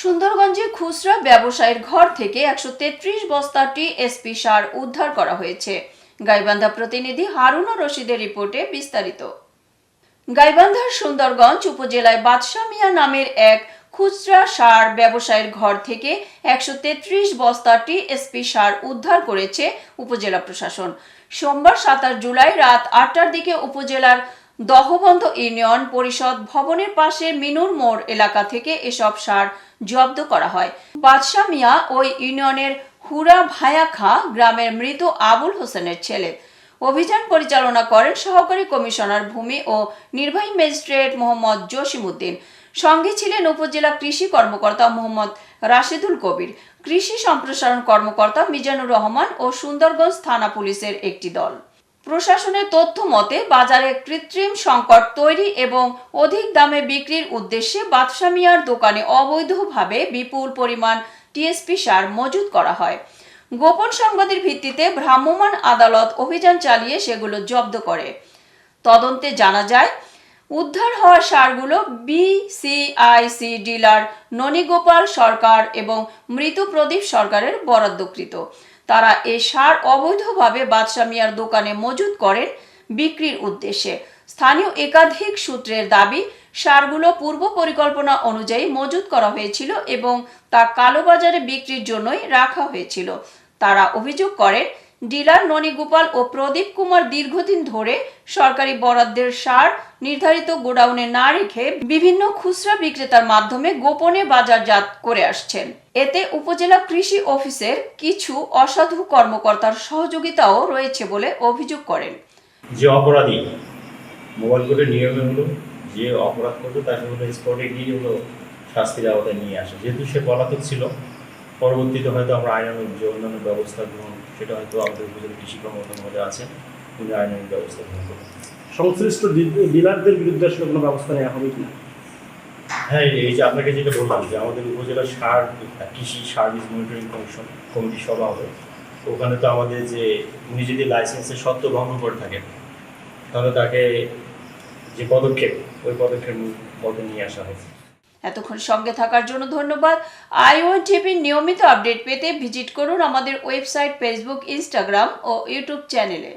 সুন্দরগঞ্জে খুচরা ব্যবসায়ীর ঘর থেকে 133 বস্তা টিএসপি সার উদ্ধার করা হয়েছে। গাইবান্ধা প্রতিনিধি হারুনা রশিদের রিপোর্টে বিস্তারিত। গাইবান্ধার সুন্দরগঞ্জ উপজেলায় বাদশাহ মিয়া নামের এক খুচরা সার ব্যবসায়ীর ঘর থেকে 133 বস্তা টিএসপি সার উদ্ধার করেছে উপজেলা প্রশাসন। সোমবার 27 জুলাই রাত 8টার দিকে উপজেলার দহবন্ধ ইউনিয়ন পরিষদ ভবনের পাশে মিনুর মোড় এলাকা থেকে এসব সার জব্দ করা হয়। বাদশাহ মিয়া ওই ইউনিয়নের হুরা ভায়া খাঁ গ্রামের মৃত আবুল হোসেনের ছেলে। অভিযান পরিচালনা করেন সহকারী কমিশনার ভূমি ও নির্বাহী ম্যাজিস্ট্রেট মোহাম্মদ জসিমউদ্দিন। সঙ্গে ছিলেন উপজেলা কৃষি কর্মকর্তা মোহাম্মদ রাশেদুল কবির, কৃষি সম্প্রসারণ কর্মকর্তা মিজানুর রহমান ও সুন্দরগঞ্জ থানা পুলিশের একটি দল। প্রশাসনের তথ্য মতে বাজারে কৃত্রিম সংকট তৈরি এবং অধিক দামে বিক্রির উদ্দেশ্যে বাদশাহ মিয়ার দোকানে অবৈধভাবে বিপুল পরিমাণ টিএসপি সার মজুত করা হয়। গোপন সংবাদের ভিত্তিতে ভ্রাম্যমাণ আদালত অভিযান চালিয়ে সেগুলো জব্দ করে। তদন্তে জানা যায় উদ্ধার হওয়া সারগুলো বিসিআইসি ডিলার ননীগোপাল সরকার এবং মৃত প্রদীপ সরকারের বরাদ্দকৃত। তারা এই সার অবৈধভাবে বাদশাহ মিয়ার দোকানে মজুত করেন বিক্রির উদ্দেশ্যে। স্থানীয় একাধিক সূত্রের দাবি, সারগুলো পূর্ব পরিকল্পনা অনুযায়ী মজুত করা হয়েছিল এবং তা কালোবাজারে বিক্রির জন্যই রাখা হয়েছিল। তারা অভিযোগ করেন, ডিলার ননীগোপাল ও প্রদীপ কুমার দীর্ঘদিন ধরে সরকারি বরাদ্দের সার নির্ধারিত গোডাউনে না রেখে বিভিন্ন খুচরা বিক্রেতার মাধ্যমে গোপনে বাজারজাত করে আসছেন। এতে উপজেলা কৃষি অফিসের কিছু অসাধু কর্মকর্তার সহযোগিতাও রয়েছে বলে অভিযোগ করেন। যে অপরাধী মোবাইল কোর্টের নিয়মে হলো যে অপরাধ করবে তাকে হলো স্পটে গিয়ে হলো শাস্তির আওতায় নিয়ে আসে। যেহেতু সে পলাতক ছিল, পরবর্তীতে হয়তো আমরা আইনানুগ যে অন্যান্য ব্যবস্থা গ্রহণ সেটা হয়তো আমাদের উপজেলা কৃষি কর্মকর্তার মধ্যে আছে, উনি আইনানুগ ব্যবস্থা গ্রহণ করবেন। সংশ্লিষ্ট ডিলারদের বিরুদ্ধে আসলে কোনো ব্যবস্থা নেওয়া হবে কি? হ্যাঁ, এই যে আপনাকে যেটা বললাম যে আমাদের উপজেলা সার কৃষি সার্ভিস মনিটরিং কমিটি সভা হবে, ওখানে তো আমাদের যে উনি যদি লাইসেন্সের সত্ত্ব ভঙ্গ করে থাকেন তাহলে তাকে যে পদক্ষেপ ওই পদক্ষেপ মধ্যে নিয়ে আসা হয়েছে। এতক্ষণ সঙ্গে থাকার জন্য ধন্যবাদ। ION-টিভির নিয়মিত আপডেট পেতে ভিজিট করুন আমাদের ওয়েবসাইট, ফেসবুক, ইনস্টাগ্রাম ও ইউটিউব চ্যানেলে।